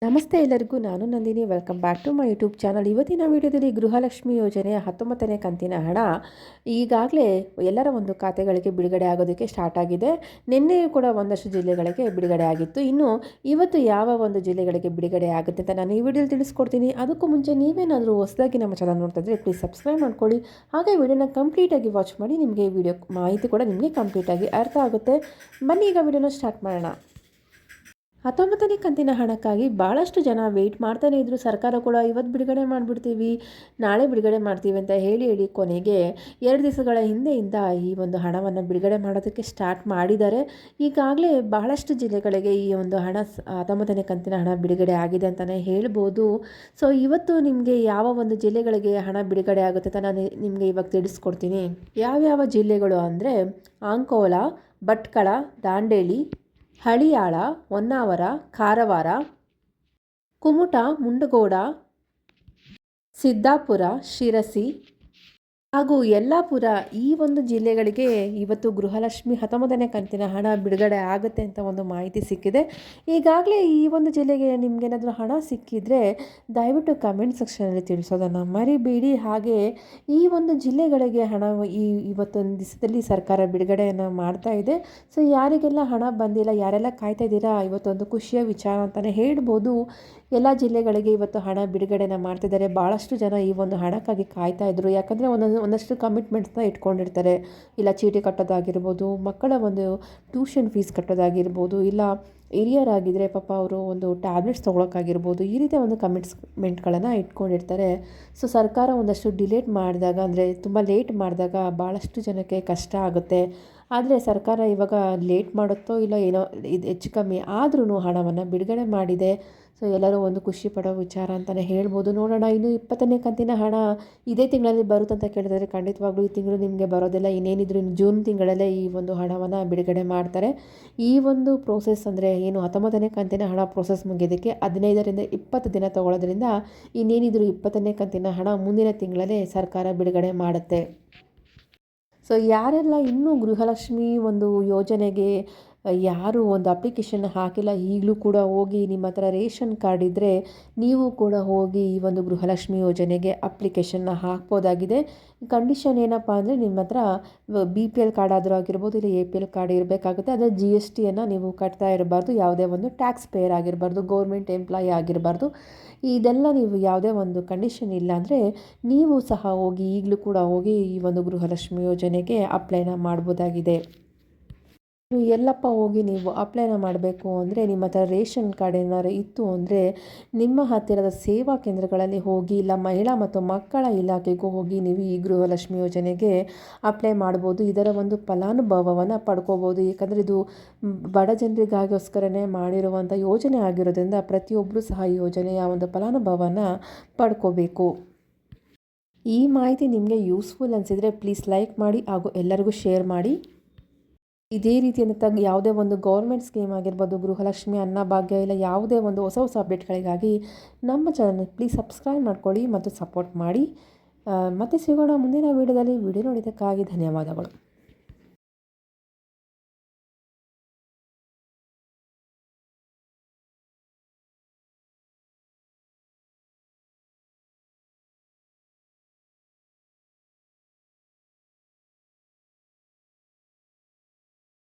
ನಮಸ್ತೆ ಎಲ್ಲರಿಗೂ, ನಾನು Nandini. Welcome back to my YouTube channel. ಇವತ್ತಿನ ವಿಡಿಯೋದಲ್ಲಿ ಗೃಹಲಕ್ಷ್ಮಿ ಯೋಜನೆಯ 19ನೇ ಕಂತಿನ ಹಣ ಈಗಾಗಲೇ ಎಲ್ಲರ ಒಂದು ಖಾತೆಗಳಿಗೆ ಬಿಡುಗಡೆ ಆಗೋದಕ್ಕೆ ಸ್ಟಾರ್ಟ್ ಆಗಿದೆ. ನಿನ್ನೆಯೂ ಕೂಡ ಒಂದಷ್ಟು ಜಿಲ್ಲೆಗಳಿಗೆ ಬಿಡುಗಡೆ ಆಗಿತ್ತು. ಇನ್ನು ಇವತ್ತು ಯಾವ ಒಂದು ಜಿಲ್ಲೆಗಳಿಗೆ ಬಿಡುಗಡೆ ಆಗುತ್ತೆ ಅಂತ ನಾನು ಈ ವಿಡಿಯೋಲಿ ತಿಳಿಸ್ಕೊಡ್ತೀನಿ. ಅದಕ್ಕೂ ಮುಂಚೆ ನೀವೇನಾದರೂ ಹೊಸದಾಗಿ ನಮ್ಮ ಚಾನಲ್ ನೋಡ್ತಾ ಇದ್ದರೆ ಪ್ಲೀಸ್ ಸಬ್ಸ್ಕ್ರೈಬ್ ಮಾಡ್ಕೊಳ್ಳಿ. ಹಾಗೆ ವಿಡಿಯೋನ ಕಂಪ್ಲೀಟಾಗಿ ವಾಚ್ ಮಾಡಿ. ನಿಮಗೆ ಈ ವಿಡಿಯೋ ಮಾಹಿತಿ ಕೂಡ ನಿಮಗೆ ಕಂಪ್ಲೀಟಾಗಿ ಅರ್ಥ ಆಗುತ್ತೆ. ಬನ್ನಿ ಈಗ ವಿಡಿಯೋನ ಸ್ಟಾರ್ಟ್ ಮಾಡೋಣ. 19ನೇ ಕಂತಿನ ಹಣಕ್ಕಾಗಿ ಭಾಳಷ್ಟು ಜನ ವೆಯ್ಟ್ ಮಾಡ್ತಾನೆ ಇದ್ದರು. ಸರ್ಕಾರ ಕೂಡ ಇವತ್ತು ಬಿಡುಗಡೆ ಮಾಡಿಬಿಡ್ತೀವಿ, ನಾಳೆ ಬಿಡುಗಡೆ ಮಾಡ್ತೀವಿ ಅಂತ ಹೇಳಿ ಕೊನೆಗೆ 2 ದಿವಸಗಳ ಹಿಂದೆಯಿಂದ ಈ ಒಂದು ಹಣವನ್ನು ಬಿಡುಗಡೆ ಮಾಡೋದಕ್ಕೆ ಸ್ಟಾರ್ಟ್ ಮಾಡಿದ್ದಾರೆ. ಈಗಾಗಲೇ ಬಹಳಷ್ಟು ಜಿಲ್ಲೆಗಳಿಗೆ ಈ ಒಂದು ಹಣ 19ನೇ ಕಂತಿನ ಹಣ ಬಿಡುಗಡೆ ಆಗಿದೆ ಅಂತಲೇ ಹೇಳ್ಬೋದು. ಸೊ ಇವತ್ತು ನಿಮಗೆ ಯಾವ ಒಂದು ಜಿಲ್ಲೆಗಳಿಗೆ ಹಣ ಬಿಡುಗಡೆ ಆಗುತ್ತೆ ಅಂತ ನಾನು ನಿಮಗೆ ಇವಾಗ ತಿಳಿಸ್ಕೊಡ್ತೀನಿ. ಯಾವ್ಯಾವ ಜಿಲ್ಲೆಗಳು ಅಂದರೆ ಅಂಕೋಲಾ, ಭಟ್ಕಳ, ದಾಂಡೇಲಿ, ಹಳಿಯಾಳ, ಹೊನ್ನಾವರ, ಕಾರವಾರ, ಕುಮಟಾ, ಮುಂಡಗೋಡ, ಸಿದ್ದಾಪುರ, ಶಿರಸಿ ಹಾಗೂ ಯಲ್ಲಾಪುರ ಈ ಒಂದು ಜಿಲ್ಲೆಗಳಿಗೆ ಇವತ್ತು ಗೃಹಲಕ್ಷ್ಮಿ 19ನೇ ಕಂತಿನ ಹಣ ಬಿಡುಗಡೆ ಆಗುತ್ತೆ ಅಂತ ಒಂದು ಮಾಹಿತಿ ಸಿಕ್ಕಿದೆ. ಈಗಾಗಲೇ ಈ ಒಂದು ಜಿಲ್ಲೆಗೆ ನಿಮಗೇನಾದರೂ ಹಣ ಸಿಕ್ಕಿದರೆ ದಯವಿಟ್ಟು ಕಮೆಂಟ್ ಸೆಕ್ಷನಲ್ಲಿ ತಿಳಿಸೋದನ್ನು ಮರಿಬೇಡಿ. ಹಾಗೆ ಈ ಒಂದು ಜಿಲ್ಲೆಗಳಿಗೆ ಹಣ ಇವತ್ತೊಂದು ದಿವಸದಲ್ಲಿ ಸರ್ಕಾರ ಬಿಡುಗಡೆಯನ್ನು ಮಾಡ್ತಾ ಇದೆ. ಸೊ ಯಾರಿಗೆಲ್ಲ ಹಣ ಬಂದಿಲ್ಲ, ಯಾರೆಲ್ಲ ಕಾಯ್ತಾ ಇದ್ದೀರಾ, ಇವತ್ತೊಂದು ಖುಷಿಯ ವಿಚಾರ ಅಂತಲೇ ಹೇಳ್ಬೋದು. ಎಲ್ಲ ಜಿಲ್ಲೆಗಳಿಗೆ ಇವತ್ತು ಹಣ ಬಿಡುಗಡೆನ ಮಾಡ್ತಿದ್ದಾರೆ. ಭಾಳಷ್ಟು ಜನ ಈ ಒಂದು ಹಣಕ್ಕಾಗಿ ಕಾಯ್ತಾ ಇದ್ದರು. ಯಾಕಂದರೆ ಒಂದಷ್ಟು ಕಮಿಟ್ಮೆಂಟ್ಸ್ನ ಇಟ್ಕೊಂಡಿರ್ತಾರೆ. ಇಲ್ಲ ಚೀಟಿ ಕಟ್ಟೋದಾಗಿರ್ಬೋದು, ಮಕ್ಕಳ ಒಂದು ಟ್ಯೂಷನ್ ಫೀಸ್ ಕಟ್ಟೋದಾಗಿರ್ಬೋದು, ಇಲ್ಲ ಹಿರಿಯರಾಗಿದ್ದರೆ ಪಾಪ ಅವರು ಒಂದು ಟ್ಯಾಬ್ಲೆಟ್ಸ್ ತೊಗೊಳಕ್ಕಾಗಿರ್ಬೋದು, ಈ ರೀತಿಯ ಒಂದು ಕಮಿಟ್ಮೆಂಟ್ಗಳನ್ನು ಇಟ್ಕೊಂಡಿರ್ತಾರೆ. ಸೊ ಸರ್ಕಾರ ಒಂದಷ್ಟು ಡಿಲೇಟ್ ಮಾಡಿದಾಗ, ಅಂದರೆ ತುಂಬ ಲೇಟ್ ಮಾಡಿದಾಗ ಭಾಳಷ್ಟು ಜನಕ್ಕೆ ಕಷ್ಟ ಆಗುತ್ತೆ. ಆದರೆ ಸರ್ಕಾರ ಇವಾಗ ಲೇಟ್ ಮಾಡುತ್ತೋ ಇಲ್ಲ ಏನೋ ಇದು ಹೆಚ್ಚು ಕಮ್ಮಿ ಆದ್ರೂ ಹಣವನ್ನು ಬಿಡುಗಡೆ ಮಾಡಿದೆ. ಸೊ ಎಲ್ಲರೂ ಒಂದು ಖುಷಿ ಪಡೋ ವಿಚಾರ ಅಂತಲೇ ಹೇಳ್ಬೋದು. ನೋಡೋಣ, ಇನ್ನು 20ನೇ ಕಂತಿನ ಹಣ ಇದೇ ತಿಂಗಳಲ್ಲಿ ಬರುತ್ತೆ ಅಂತ ಕೇಳಿದರೆ ಖಂಡಿತವಾಗ್ಲೂ ಈ ತಿಂಗಳು ನಿಮಗೆ ಬರೋದಿಲ್ಲ. ಇನ್ನೇನಿದ್ರು ಜೂನ್ ತಿಂಗಳಲ್ಲೇ ಈ ಒಂದು ಹಣವನ್ನು ಬಿಡುಗಡೆ ಮಾಡ್ತಾರೆ. ಈ ಒಂದು ಪ್ರೋಸೆಸ್ ಅಂದರೆ ಏನು 19ನೇ ಕಂತಿನ ಹಣ ಪ್ರೋಸೆಸ್ ಮುಗಿಯೋದಕ್ಕೆ 15ರಿಂದ 20 ದಿನ ತೊಗೊಳ್ಳೋದ್ರಿಂದ ಇನ್ನೇನಿದ್ರು 20ನೇ ಕಂತಿನ ಹಣ ಮುಂದಿನ ತಿಂಗಳಲ್ಲೇ ಸರ್ಕಾರ ಬಿಡುಗಡೆ ಮಾಡುತ್ತೆ. ಸೊ ಯಾರೆಲ್ಲ ಇನ್ನೂ ಗೃಹಲಕ್ಷ್ಮಿ ಒಂದು ಯೋಜನೆಗೆ ಯಾರು ಒಂದು ಅಪ್ಲಿಕೇಶನ್ ಹಾಕಿಲ್ಲ, ಈಗಲೂ ಕೂಡ ಹೋಗಿ ನಿಮ್ಮ ಹತ್ರ ರೇಷನ್ ಕಾರ್ಡ್ ಇದ್ದರೆ ನೀವು ಕೂಡ ಹೋಗಿ ಈ ಒಂದು ಗೃಹಲಕ್ಷ್ಮಿ ಯೋಜನೆಗೆ ಅಪ್ಲಿಕೇಶನ್ನ ಹಾಕ್ಬೋದಾಗಿದೆ. ಕಂಡೀಷನ್ ಏನಪ್ಪ ಅಂದರೆ ನಿಮ್ಮ ಹತ್ರ BPL ಕಾರ್ಡ್ ಆದರೂ ಆಗಿರ್ಬೋದು, ಇಲ್ಲ APL ಕಾರ್ಡ್ ಇರಬೇಕಾಗುತ್ತೆ. ಅದರ GSTಯನ್ನು ನೀವು ಕಟ್ತಾ ಇರಬಾರ್ದು, ಯಾವುದೇ ಒಂದು ಟ್ಯಾಕ್ಸ್ ಪೇಯರ್ ಆಗಿರಬಾರ್ದು, ಗೌರ್ಮೆಂಟ್ ಎಂಪ್ಲಾಯಿ ಆಗಿರಬಾರ್ದು. ಇದೆಲ್ಲ ನೀವು ಯಾವುದೇ ಒಂದು ಕಂಡೀಷನ್ ಇಲ್ಲ ಅಂದರೆ ನೀವು ಸಹ ಹೋಗಿ ಈಗಲೂ ಕೂಡ ಹೋಗಿ ಈ ಒಂದು ಗೃಹಲಕ್ಷ್ಮಿ ಯೋಜನೆಗೆ ಅಪ್ಲೈನ ಮಾಡ್ಬೋದಾಗಿದೆ. ಎಲ್ಲಪ್ಪ ಹೋಗಿ ನೀವು ಅಪ್ಲೈನ ಮಾಡಬೇಕು ಅಂದರೆ ನಿಮ್ಮ ಹತ್ರ ರೇಷನ್ ಕಾರ್ಡ್ ಏನಾದ್ರು ಇತ್ತು ಅಂದರೆ ನಿಮ್ಮ ಹತ್ತಿರದ ಸೇವಾ ಕೇಂದ್ರಗಳಲ್ಲಿ ಹೋಗಿ, ಇಲ್ಲ ಮಹಿಳಾ ಮತ್ತು ಮಕ್ಕಳ ಇಲಾಖೆಗೂ ಹೋಗಿ ನೀವು ಈ ಗೃಹಲಕ್ಷ್ಮಿ ಯೋಜನೆಗೆ ಅಪ್ಲೈ ಮಾಡ್ಬೋದು. ಇದರ ಒಂದು ಫಲಾನುಭವವನ್ನು ಪಡ್ಕೋಬೋದು. ಏಕೆಂದರೆ ಇದು ಬಡ ಜನರಿಗೋಸ್ಕರನೇ ಮಾಡಿರುವಂಥ ಯೋಜನೆ ಆಗಿರೋದ್ರಿಂದ ಪ್ರತಿಯೊಬ್ಬರೂ ಸಹ ಈ ಯೋಜನೆಯ ಒಂದು ಫಲಾನುಭವನ ಪಡ್ಕೋಬೇಕು. ಈ ಮಾಹಿತಿ ನಿಮಗೆ ಯೂಸ್ಫುಲ್ ಅನಿಸಿದರೆ ಪ್ಲೀಸ್ ಲೈಕ್ ಮಾಡಿ ಹಾಗೂ ಎಲ್ಲರಿಗೂ ಶೇರ್ ಮಾಡಿ. ಇದೇ ರೀತಿಯಾದಂಥ ಯಾವುದೇ ಒಂದು ಗೌರ್ಮೆಂಟ್ ಸ್ಕೀಮ್ ಆಗಿರ್ಬೋದು, ಗೃಹಲಕ್ಷ್ಮಿ ಅನ್ನಭಾಗ್ಯ, ಇಲ್ಲ ಯಾವುದೇ ಒಂದು ಹೊಸ ಅಪ್ಡೇಟ್ಗಳಿಗಾಗಿ ನಮ್ಮ ಚಾನಲ್ ಪ್ಲೀಸ್ ಸಬ್ಸ್ಕ್ರೈಬ್ ಮಾಡ್ಕೊಳ್ಳಿ ಮತ್ತು ಸಪೋರ್ಟ್ ಮಾಡಿ. ಮತ್ತೆ ಸಿಗೋಣ ಮುಂದಿನ ವಿಡಿಯೋದಲ್ಲಿ. ವಿಡಿಯೋ ನೋಡಿದ್ದಕ್ಕಾಗಿ ಧನ್ಯವಾದಗಳು.